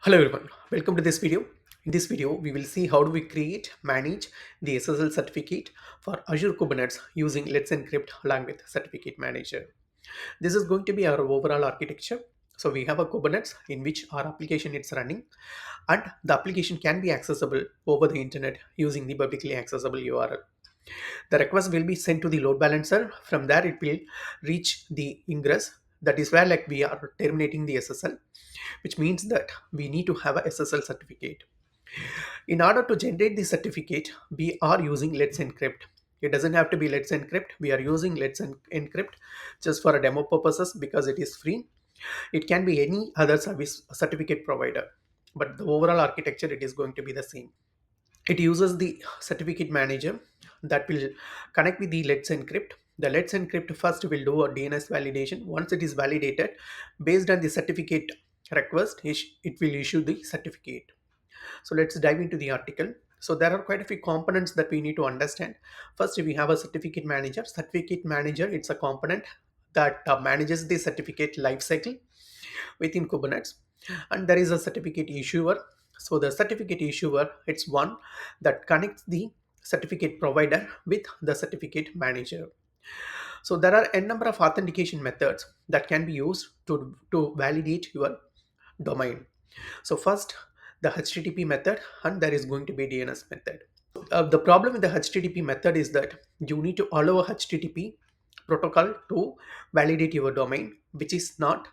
Hello everyone, welcome to this video. In this video, we will see how do we create, manage the SSL certificate for Azure Kubernetes using Let's Encrypt along with Certificate Manager. This is going to be our overall architecture. So we have a Kubernetes in which our application is running and the application can be accessible over the internet using the publicly accessible URL. The request will be sent to the load balancer. From there, it will reach the ingress. That is where like we are terminating the SSL, which means that we need to have a SSL certificate. In order to generate the certificate, we are using Let's Encrypt. It doesn't have to be Let's Encrypt. We are using Encrypt just for a demo purposes because it is free. It can be any other service certificate provider, but the overall architecture it is going to be the same. It uses the certificate manager that will connect with the Let's Encrypt. The Let's Encrypt first will do a DNS validation. Once it is validated, based on the certificate request, it will issue the certificate. So let's dive into the article. So there are quite a few components that we need to understand. First, we have a certificate manager. Certificate manager, it's a component that manages the certificate lifecycle within Kubernetes. And there is a certificate issuer. So the certificate issuer, it's one that connects the certificate provider with the certificate manager. So there are a number of authentication methods that can be used to validate your domain. So first, the HTTP method, and there is going to be DNS method. The problem with the HTTP method is that you need to allow a HTTP protocol to validate your domain, which is not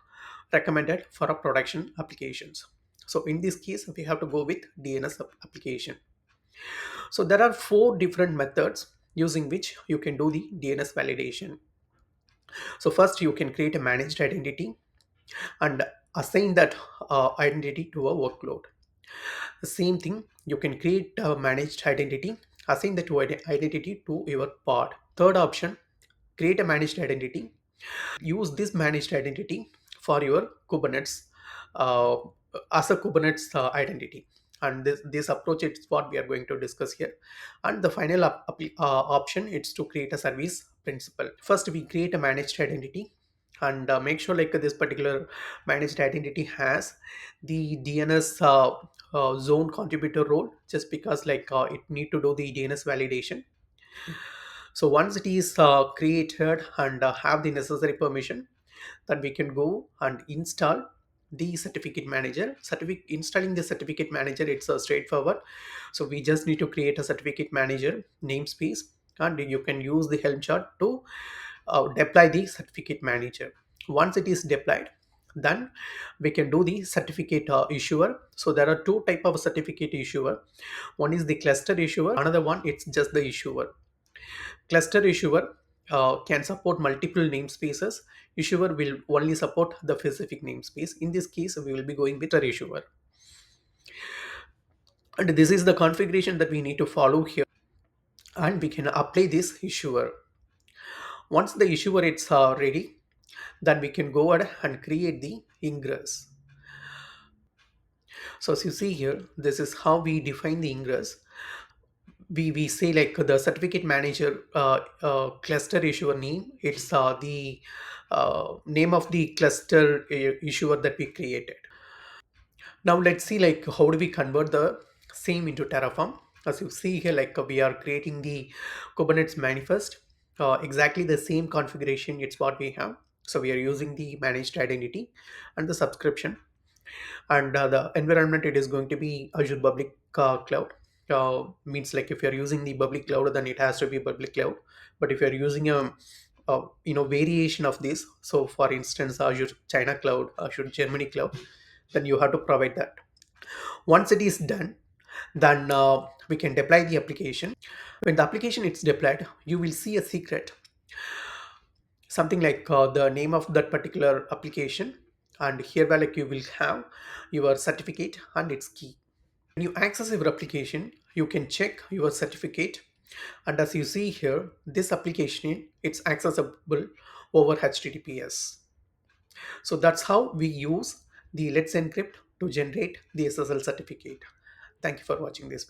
recommended for a production applications. So in this case, we have to go with DNS application. So there are four different methods using which you can do the DNS validation. So first, you can create a managed identity and assign that identity to a workload. The same thing, you can create a managed identity, assign that identity to your pod. Third option, create a managed identity. Use this managed identity for your Kubernetes uh, as a Kubernetes identity. And this approach is what we are going to discuss here. And the final option is to create a service principal. First, we create a managed identity and make sure like this particular managed identity has the DNS zone contributor role, just because like it need to do the DNS validation. So once it is created and have the necessary permission, then we can go and install the certificate manager. Installing the certificate manager, it's straightforward. So we just need to create a certificate manager namespace, and you can use the Helm chart to deploy the certificate manager. Once it is deployed, then we can do the certificate issuer. So there are two type of certificate issuer. One is the cluster issuer, another one it's just the issuer. Cluster issuer can support multiple namespaces. Issuer will only support the specific namespace. In this case, we will be going with a issuer. And this is the configuration that we need to follow here. And we can apply this issuer. Once the issuer is ready, then we can go ahead and create the ingress. So as you see here, this is how we define the ingress. We say like the certificate manager cluster issuer name, it's the name of the cluster issuer that we created. Now let's see like how do we convert the same into Terraform. As you see here, like we are creating the Kubernetes manifest, exactly the same configuration, it's what we have. So we are using the managed identity and the subscription, and the environment it is going to be Azure public cloud. Means like if you're using the public cloud, then it has to be public cloud. But if you're using a variation of this, so for instance Azure China cloud, Azure Germany cloud, then you have to provide that. Once it is done, then we can deploy the application. When the application is deployed, you will see a secret, something like the name of that particular application, and here where like you will have your certificate and its key. When you access your application, you can check your certificate, and as you see here, this application it's accessible over HTTPS. So that's how we use the Let's Encrypt to generate the SSL certificate. Thank you for watching this video.